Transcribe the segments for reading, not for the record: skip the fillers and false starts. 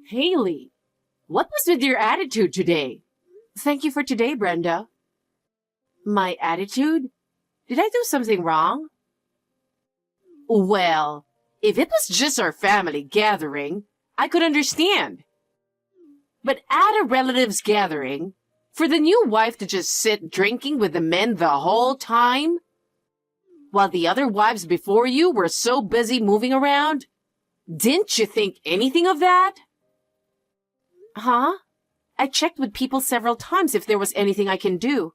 Haley, what was with your attitude today? Thank you for today, Brenda. My attitude? Did I do something wrong? Well, if it was just our family gathering, I could understand. But at a relative's gathering, for the new wife to just sit drinking with the men the whole time, while the other wives before you were so busy moving around, didn't you think anything of that? Huh? I checked with people several times if there was anything I can do.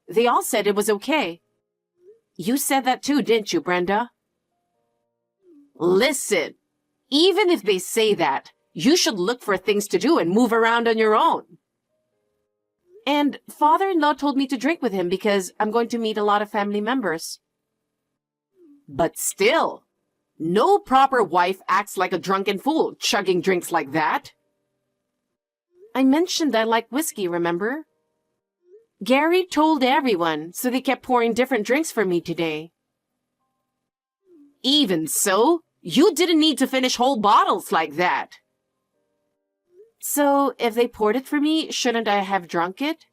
They all said it was okay. You said that too, didn't you, Brenda? Listen, even if they say that, you should look for things to do and move around on your own. And father-in-law told me to drink with him because I'm going to meet a lot of family members. But still, no proper wife acts like a drunken fool, chugging drinks like that. I mentioned I like whiskey, remember? Gary told everyone, so they kept pouring different drinks for me today. Even so, you didn't need to finish whole bottles like that. So, if they poured it for me, shouldn't I have drunk it?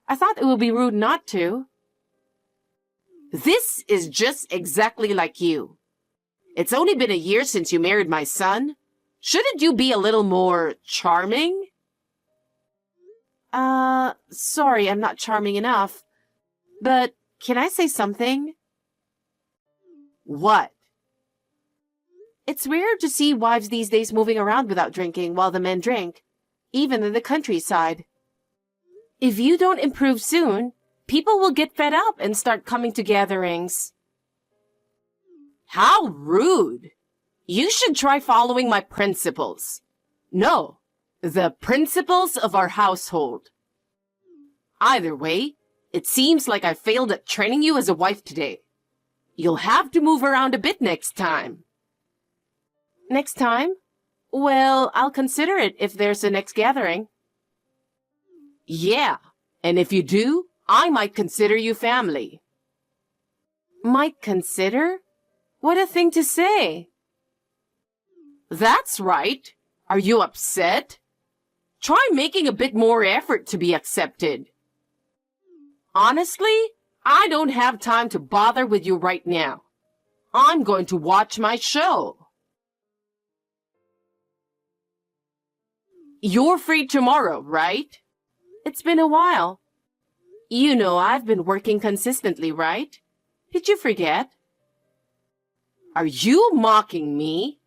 I thought it would be rude not to. This is just exactly like you. It's only been a year since you married my son. Shouldn't you be a little more charming? Sorry, I'm not charming enough. But can I say something? What? It's rare to see wives these days moving around without drinking while the men drink, even in the countryside. If you don't improve soon, people will get fed up and start coming to gatherings. How rude! You should try following my principles. No, the principles of our household. Either way, it seems like I failed at training you as a wife today. You'll have to move around a bit next time. Next time? Well, I'll consider it if there's a next gathering. Yeah, and if you do, I might consider you family. Might consider? What a thing to say. That's right. Are you upset? Try making a bit more effort to be accepted. Honestly, I don't have time to bother with you right now. I'm going to watch my show. You're free tomorrow, right? It's been a while. You know I've been working consistently, right? Did you forget? Are you mocking me?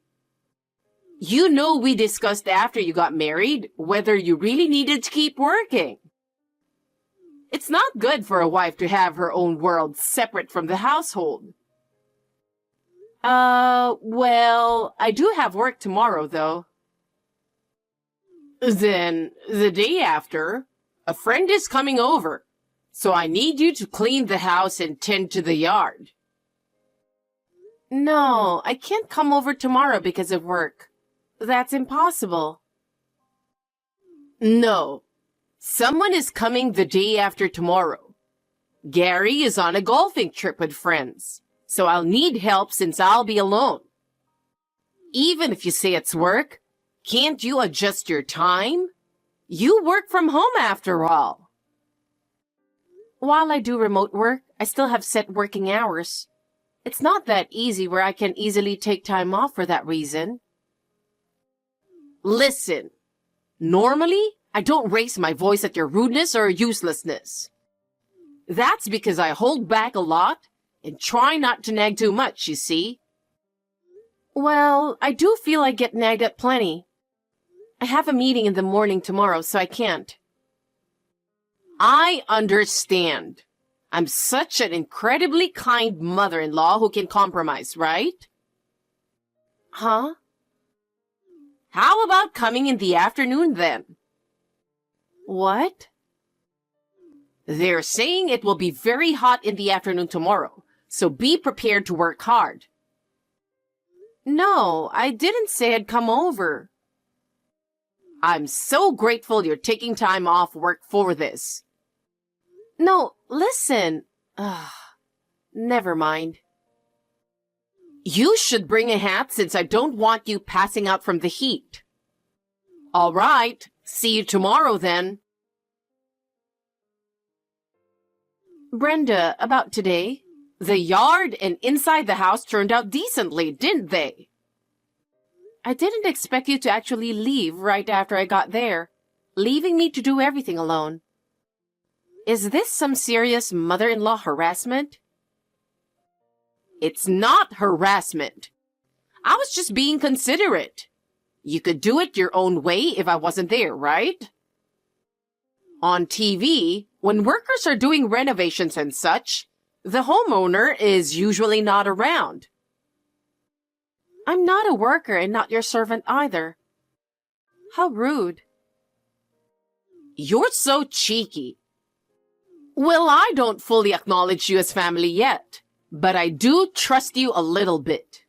You know we discussed after you got married whether you really needed to keep working. It's not good for a wife to have her own world separate from the household. Well, I do have work tomorrow, though. Then, the day after, a friend is coming over, so I need you to clean the house and tend to the yard. No, I can't come over tomorrow because of work. That's impossible. No, someone is coming the day after tomorrow. Gary is on a golfing trip with friends, so I'll need help since I'll be alone. Even if you say it's work, can't you adjust your time? You work from home after all. While I do remote work, I still have set working hours. It's not that easy where I can easily take time off for that reason. Listen, normally, I don't raise my voice at your rudeness or uselessness. That's because I hold back a lot and try not to nag too much, you see. Well, I do feel I get nagged at plenty. I have a meeting in the morning tomorrow, so I can't. I understand. I'm such an incredibly kind mother-in-law who can compromise, right? Huh? How about coming in the afternoon then? What? They're saying it will be very hot in the afternoon tomorrow, so be prepared to work hard. No, I didn't say I'd come over. I'm so grateful you're taking time off work for this. No, listen. Never mind. You should bring a hat since I don't want you passing out from the heat. All right. See you tomorrow then. Brenda, about today. The yard and inside the house turned out decently, didn't they? I didn't expect you to actually leave right after I got there, leaving me to do everything alone. Is this some serious mother-in-law harassment? It's not harassment. I was just being considerate. You could do it your own way if I wasn't there, right? On TV, when workers are doing renovations and such, the homeowner is usually not around. I'm not a worker and not your servant either. How rude. You're so cheeky. Well, I don't fully acknowledge you as family yet, but I do trust you a little bit.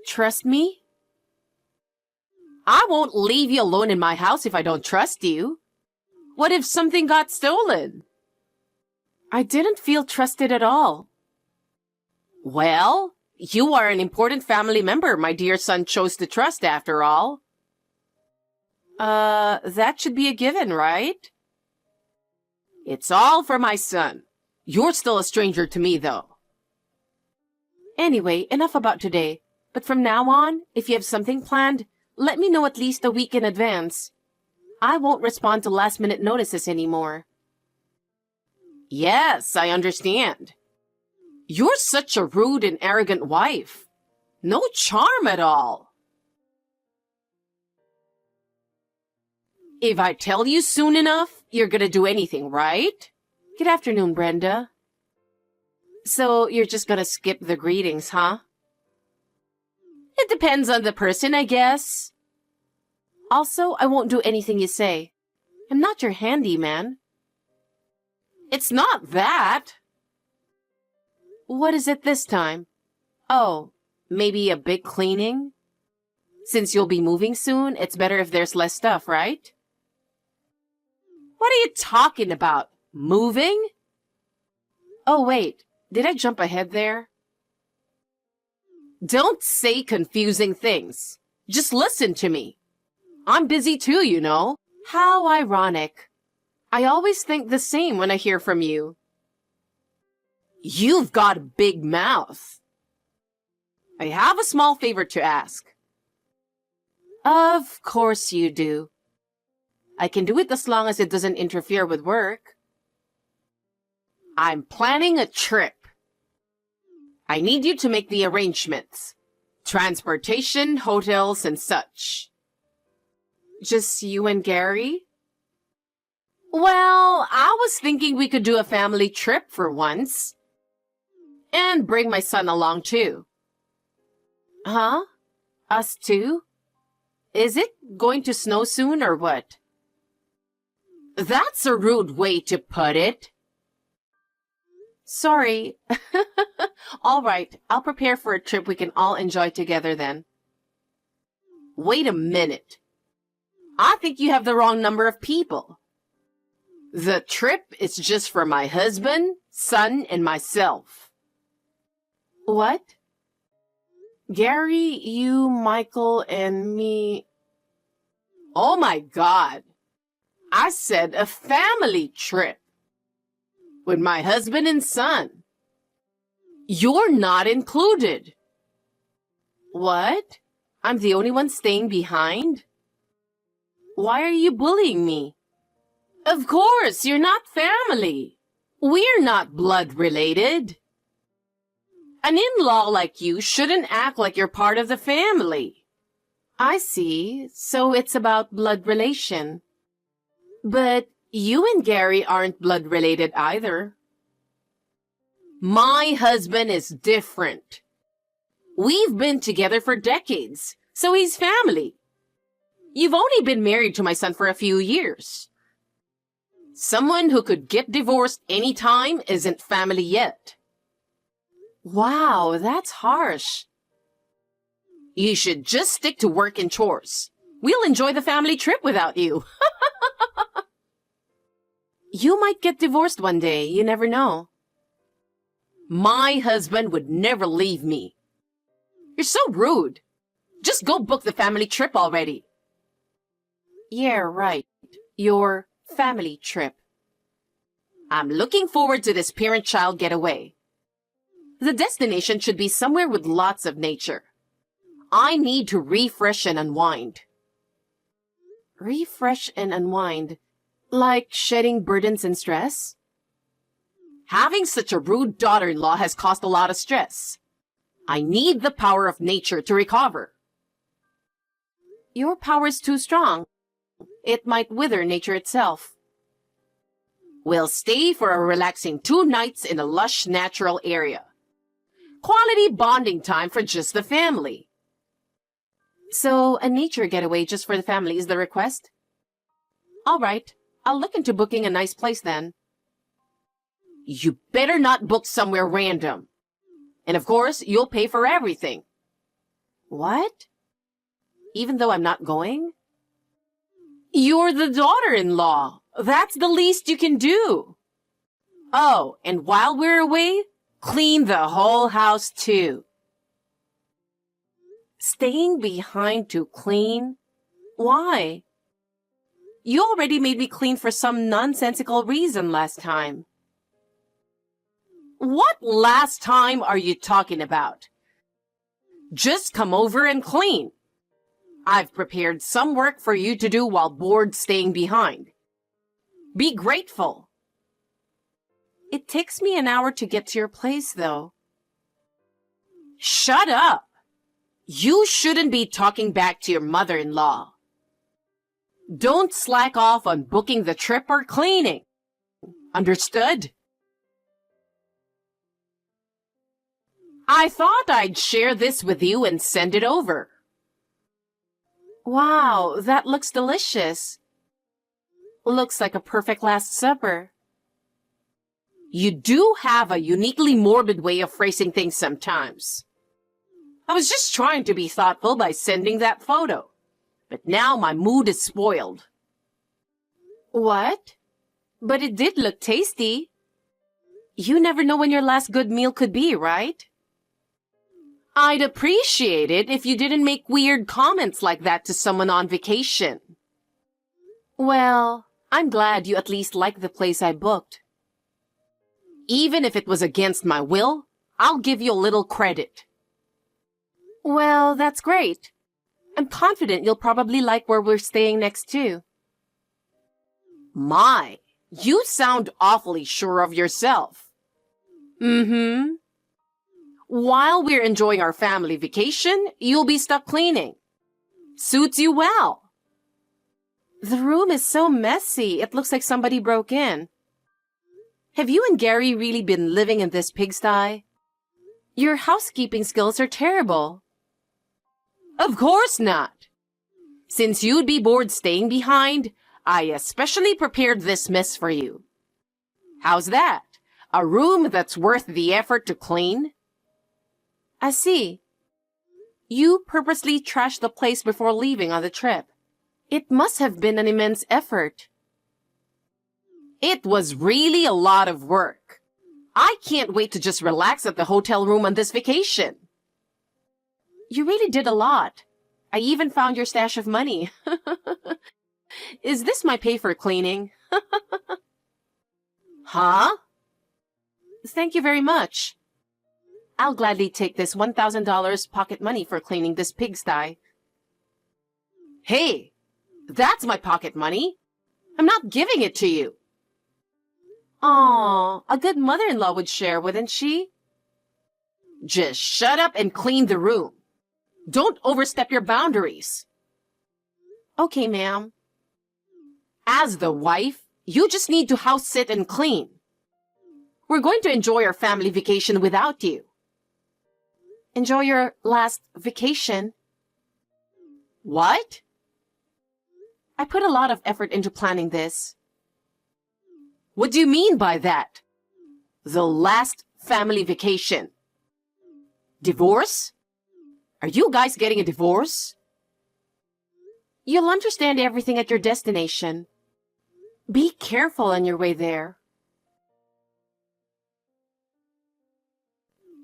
Trust me? I won't leave you alone in my house if I don't trust you. What if something got stolen? I didn't feel trusted at all. Well, you are an important family member my dear son chose to trust after all. That should be a given, right? It's all for my son. You're still a stranger to me, though. Anyway, enough about today. But from now on, if you have something planned, let me know at least a week in advance. I won't respond to last-minute notices anymore. Yes, I understand. You're such a rude and arrogant wife. No charm at all. If I tell you soon enough, you're gonna do anything, right? Good afternoon, Brenda. So you're just gonna skip the greetings, huh? It depends on the person, I guess. Also, I won't do anything you say. I'm not your handyman. It's not that. What is it this time? Oh, maybe a big cleaning? Since you'll be moving soon, it's better if there's less stuff, right? What are you talking about? Moving? Oh, wait. Did I jump ahead there? Don't say confusing things. Just listen to me. I'm busy too, you know. How ironic. I always think the same when I hear from you. You've got a big mouth. I have a small favor to ask. Of course you do. I can do it as long as it doesn't interfere with work. I'm planning a trip. I need you to make the arrangements. Transportation, hotels, and such. Just you and Gary? Well, I was thinking we could do a family trip for once. And bring my son along too. Huh? Us too? Is it going to snow soon or what? That's a rude way to put it. Sorry. All right, I'll prepare for a trip we can all enjoy together then. Wait a minute. I think you have the wrong number of people. The trip is just for my husband, son, and myself. What? Gary, you, Michael, and me... Oh my God. I said a family trip. With my husband and son. You're not included. What? I'm the only one staying behind? Why are you bullying me? Of course, you're not family. We're not blood related. An in-law like you shouldn't act like you're part of the family. I see. So it's about blood relation. But you and Gary aren't blood related either. My husband is different. We've been together for decades, so he's family. You've only been married to my son for a few years. Someone who could get divorced anytime isn't family yet. Wow, that's harsh. You should just stick to work and chores. We'll enjoy the family trip without you. You might get divorced one day, you never know. My husband would never leave me. You're so rude. Just go book the family trip already. Yeah, right. Your family trip. I'm looking forward to this parent-child getaway. The destination should be somewhere with lots of nature. I need to refresh and unwind. Refresh and unwind? Like shedding burdens and stress? Having such a rude daughter-in-law has caused a lot of stress. I need the power of nature to recover. Your power is too strong. It might wither nature itself. We'll stay for a relaxing 2 nights in a lush natural area. Quality bonding time for just the family. So, a nature getaway just for the family is the request? All right, I'll look into booking a nice place then. You better not book somewhere random. And of course, you'll pay for everything. What? Even though I'm not going? You're the daughter-in-law. That's the least you can do. Oh, and while we're away, clean the whole house too. Staying behind to clean? Why? You already made me clean for some nonsensical reason last time. What last time are you talking about? Just come over and clean. I've prepared some work for you to do while bored staying behind. Be grateful. It takes me an hour to get to your place, though. Shut up! You shouldn't be talking back to your mother-in-law. Don't slack off on booking the trip or cleaning. Understood? I thought I'd share this with you and send it over. Wow, that looks delicious. Looks like a perfect Last Supper. You do have a uniquely morbid way of phrasing things sometimes. I was just trying to be thoughtful by sending that photo, but now my mood is spoiled. What? But it did look tasty. You never know when your last good meal could be, right? I'd appreciate it if you didn't make weird comments like that to someone on vacation. Well, I'm glad you at least like the place I booked. Even if it was against my will, I'll give you a little credit. Well, that's great. I'm confident you'll probably like where we're staying next too. My, you sound awfully sure of yourself. Mm-hmm. While we're enjoying our family vacation, you'll be stuck cleaning. Suits you well. The room is so messy, it looks like somebody broke in. Have you and Gary really been living in this pigsty? Your housekeeping skills are terrible. Of course not. Since you'd be bored staying behind, I especially prepared this mess for you. How's that? A room that's worth the effort to clean? I see. You purposely trashed the place before leaving on the trip. It must have been an immense effort. It was really a lot of work. I can't wait to just relax at the hotel room on this vacation. You really did a lot. I even found your stash of money. Is this my pay for cleaning? Huh? Thank you very much. I'll gladly take this $1,000 pocket money for cleaning this pigsty. Hey, that's my pocket money. I'm not giving it to you. Aw, a good mother-in-law would share, wouldn't she? Just shut up and clean the room. Don't overstep your boundaries. Okay, ma'am. As the wife, you just need to house sit and clean. We're going to enjoy our family vacation without you. Enjoy your last vacation? What? I put a lot of effort into planning this. What do you mean by that? The last family vacation. Divorce? Are you guys getting a divorce? You'll understand everything at your destination. Be careful on your way there.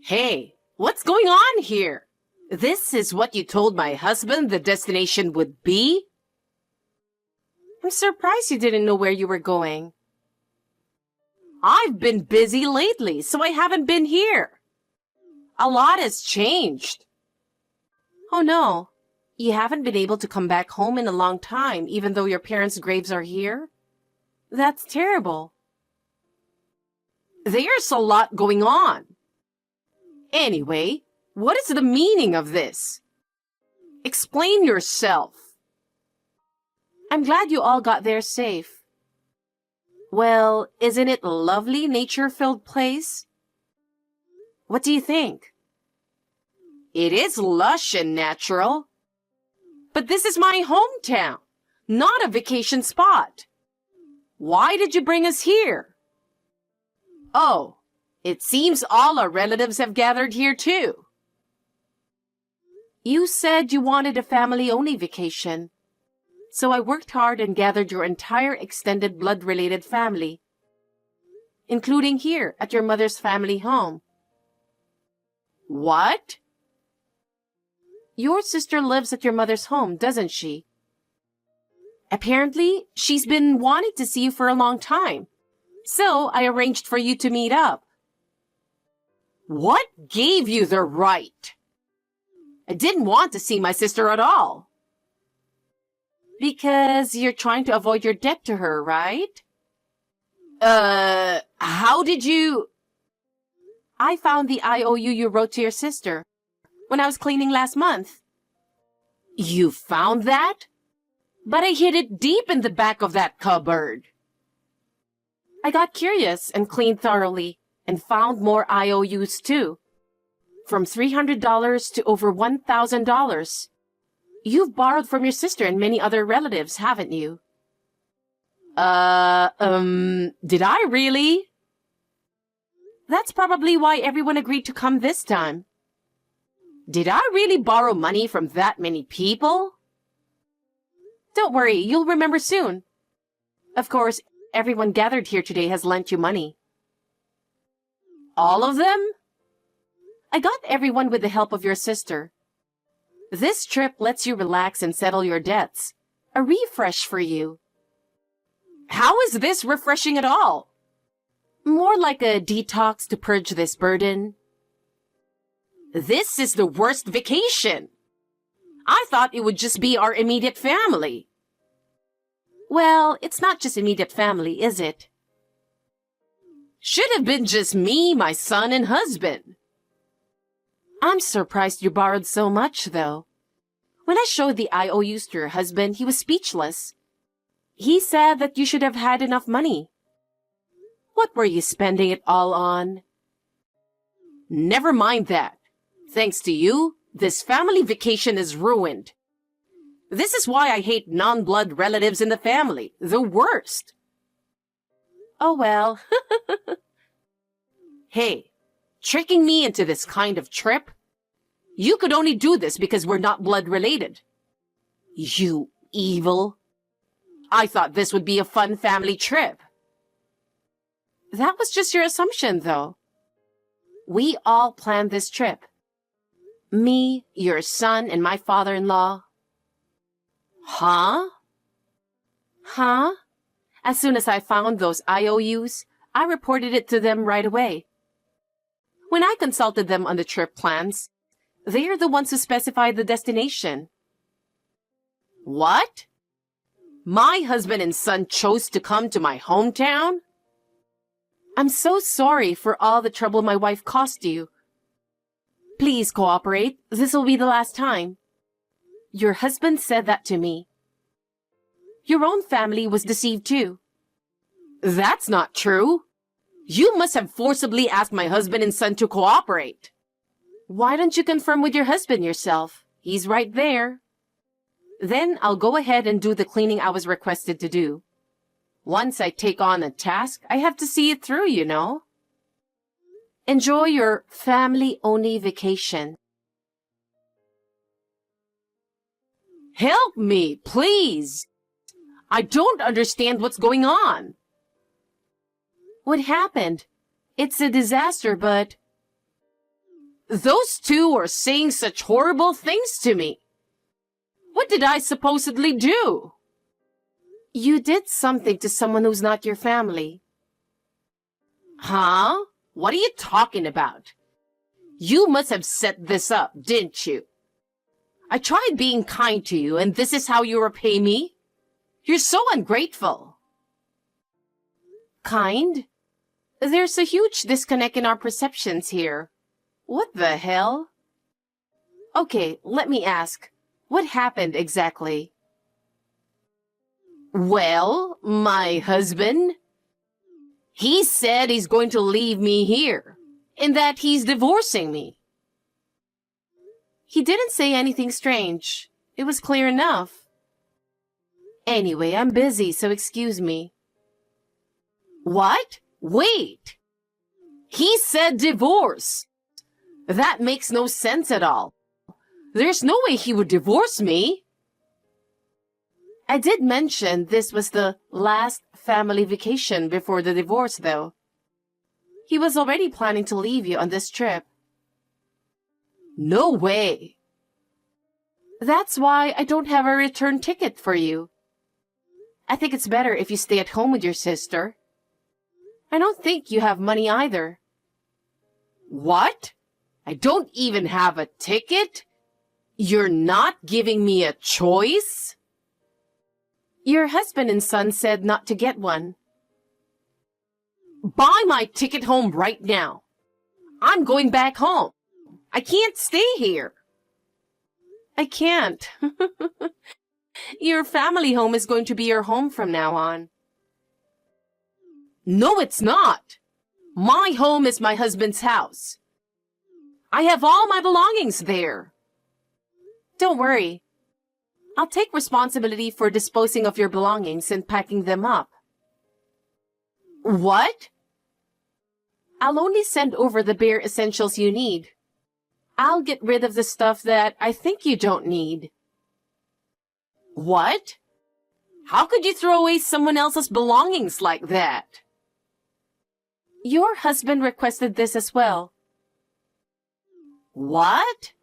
Hey, what's going on here? This is what you told my husband the destination would be? I'm surprised you didn't know where you were going. I've been busy lately, so I haven't been here. A lot has changed. Oh no, you haven't been able to come back home in a long time, even though your parents' graves are here? That's terrible. There's a lot going on. Anyway, what is the meaning of this? Explain yourself. I'm glad you all got there safe. Well, isn't it a lovely nature-filled place? What do you think? It is lush and natural. But this is my hometown, not a vacation spot. Why did you bring us here? Oh, it seems all our relatives have gathered here too. You said you wanted a family-only vacation. So I worked hard and gathered your entire extended blood-related family, including here at your mother's family home. What? Your sister lives at your mother's home, doesn't she? Apparently, she's been wanting to see you for a long time, so I arranged for you to meet up. What gave you the right? I didn't want to see my sister at all. Because you're trying to avoid your debt to her, right? How did you... I found the IOU you wrote to your sister when I was cleaning last month. You found that? But I hid it deep in the back of that cupboard. I got curious and cleaned thoroughly and found more IOUs too. From $300 to over $1,000. You've borrowed from your sister and many other relatives, haven't you? Did I really? That's probably why everyone agreed to come this time. Did I really borrow money from that many people? Don't worry, you'll remember soon. Of course, everyone gathered here today has lent you money. All of them? I got everyone with the help of your sister. This trip lets you relax and settle your debts. A refresh for you. How is this refreshing at all? More like a detox to purge this burden. This is the worst vacation. I thought it would just be our immediate family. Well, it's not just immediate family, is it? Should have been just me, my son, and husband. I'm surprised you borrowed so much, though. When I showed the IOUs to your husband, he was speechless. He said that you should have had enough money. What were you spending it all on? Never mind that. Thanks to you, this family vacation is ruined. This is why I hate non-blood relatives in the family. The worst. Oh well. Hey, tricking me into this kind of trip? You could only do this because we're not blood related. You evil. I thought this would be a fun family trip. That was just your assumption, though. We all planned this trip. Me, your son, and my father-in-law. Huh? Huh? As soon as I found those IOUs, I reported it to them right away. When I consulted them on the trip plans, they are the ones who specified the destination. What? My husband and son chose to come to my hometown? I'm so sorry for all the trouble my wife caused you. Please cooperate. This will be the last time. Your husband said that to me. Your own family was deceived too. That's not true. You must have forcibly asked my husband and son to cooperate. Why don't you confirm with your husband yourself? He's right there. Then I'll go ahead and do the cleaning I was requested to do. Once I take on a task, I have to see it through, you know. Enjoy your family-only vacation. Help me, please. I don't understand what's going on. What happened? It's a disaster, but... Those two are saying such horrible things to me. What did I supposedly do? You did something to someone who's not your family. Huh? What are you talking about? You must have set this up, didn't you? I tried being kind to you, and this is how you repay me? You're so ungrateful. Kind? There's a huge disconnect in our perceptions here. What the hell? Okay, let me ask. What happened exactly? Well, my husband, he said he's going to leave me here, and that he's divorcing me. He didn't say anything strange. It was clear enough. Anyway, I'm busy, so excuse me. What? Wait! He said divorce! That makes no sense at all. There's no way he would divorce me. I did mention this was the last family vacation before the divorce, though. He was already planning to leave you on this trip. No way. That's why I don't have a return ticket for you. I think it's better if you stay at home with your sister. I don't think you have money either. What? I don't even have a ticket? You're not giving me a choice? Your husband and son said not to get one. Buy my ticket home right now. I'm going back home. I can't stay here. I can't. Your family home is going to be your home from now on. No, it's not. My home is my husband's house. I have all my belongings there. Don't worry. I'll take responsibility for disposing of your belongings and packing them up. What? I'll only send over the bare essentials you need. I'll get rid of the stuff that I think you don't need. What? How could you throw away someone else's belongings like that? Your husband requested this as well. What?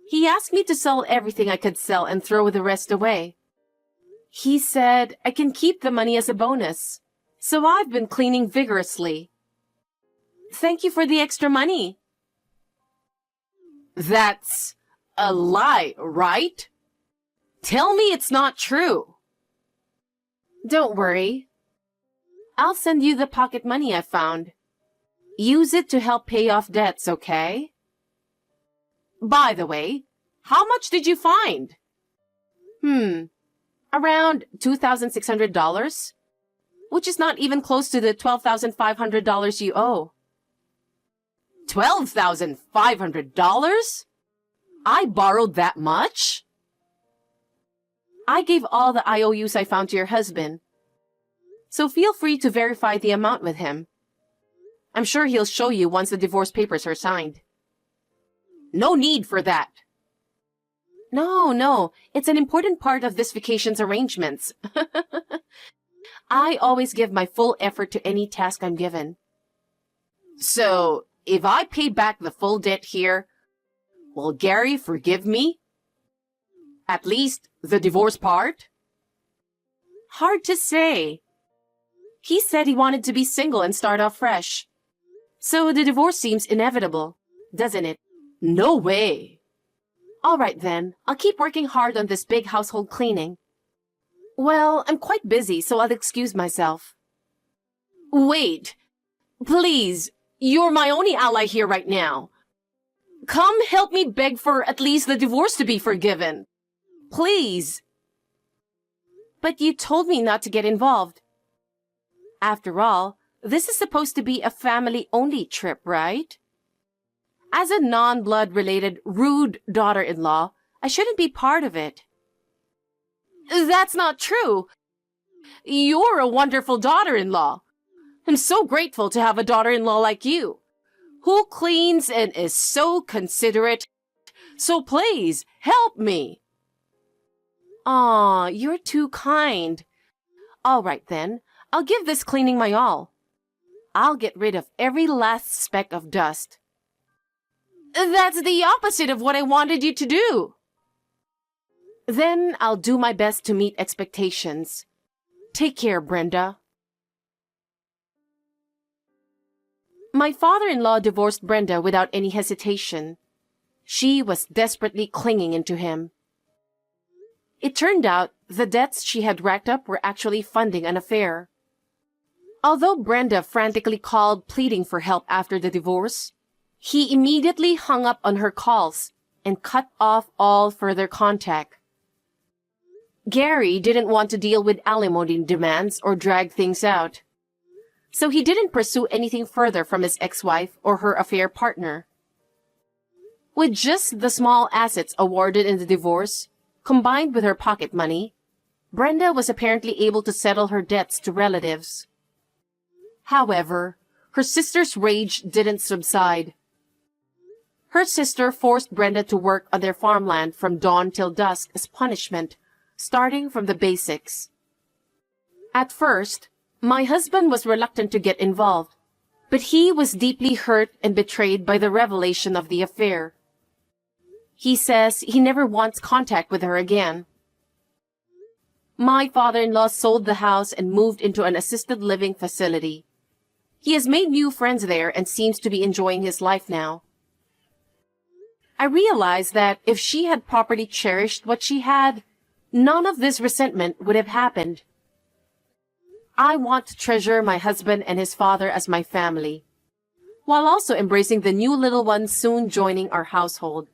He asked me to sell everything I could sell and throw the rest away. He said I can keep the money as a bonus, so I've been cleaning vigorously. Thank you for the extra money. That's a lie, right? Tell me it's not true. Don't worry. I'll send you the pocket money I found. Use it to help pay off debts, okay? By the way, how much did you find? Around $2,600, which is not even close to the $12,500 you owe. $12,500? I borrowed that much? I gave all the IOUs I found to your husband, so feel free to verify the amount with him. I'm sure he'll show you once the divorce papers are signed. No need for that. No, it's an important part of this vacation's arrangements. I always give my full effort to any task I'm given. So, if I pay back the full debt here, will Gary forgive me? At least the divorce part? Hard to say. He said he wanted to be single and start off fresh. So the divorce seems inevitable, doesn't it? No way. All right then, I'll keep working hard on this big household cleaning. Well, I'm quite busy, so I'll excuse myself. Wait, please, you're my only ally here right now. Come help me beg for at least the divorce to be forgiven. Please. But you told me not to get involved. After all, this is supposed to be a family-only trip, right? As a non-blood-related rude daughter-in-law, I shouldn't be part of it. That's not true. You're a wonderful daughter-in-law. I'm so grateful to have a daughter-in-law like you, who cleans and is so considerate. So please, help me. Aw, you're too kind. All right then, I'll give this cleaning my all. I'll get rid of every last speck of dust. That's the opposite of what I wanted you to do. Then I'll do my best to meet expectations. Take care, Brenda. My father-in-law divorced Brenda without any hesitation. She was desperately clinging into him. It turned out the debts she had racked up were actually funding an affair. Although Brenda frantically called pleading for help after the divorce, he immediately hung up on her calls and cut off all further contact. Gary didn't want to deal with alimony demands or drag things out, so he didn't pursue anything further from his ex-wife or her affair partner. With just the small assets awarded in the divorce, combined with her pocket money, Brenda was apparently able to settle her debts to relatives. However, her sister's rage didn't subside. Her sister forced Brenda to work on their farmland from dawn till dusk as punishment, starting from the basics. At first, my husband was reluctant to get involved, but he was deeply hurt and betrayed by the revelation of the affair. He says he never wants contact with her again. My father-in-law sold the house and moved into an assisted living facility. He has made new friends there and seems to be enjoying his life now. I realized that if she had properly cherished what she had, none of this resentment would have happened. I want to treasure my husband and his father as my family, while also embracing the new little ones soon joining our household.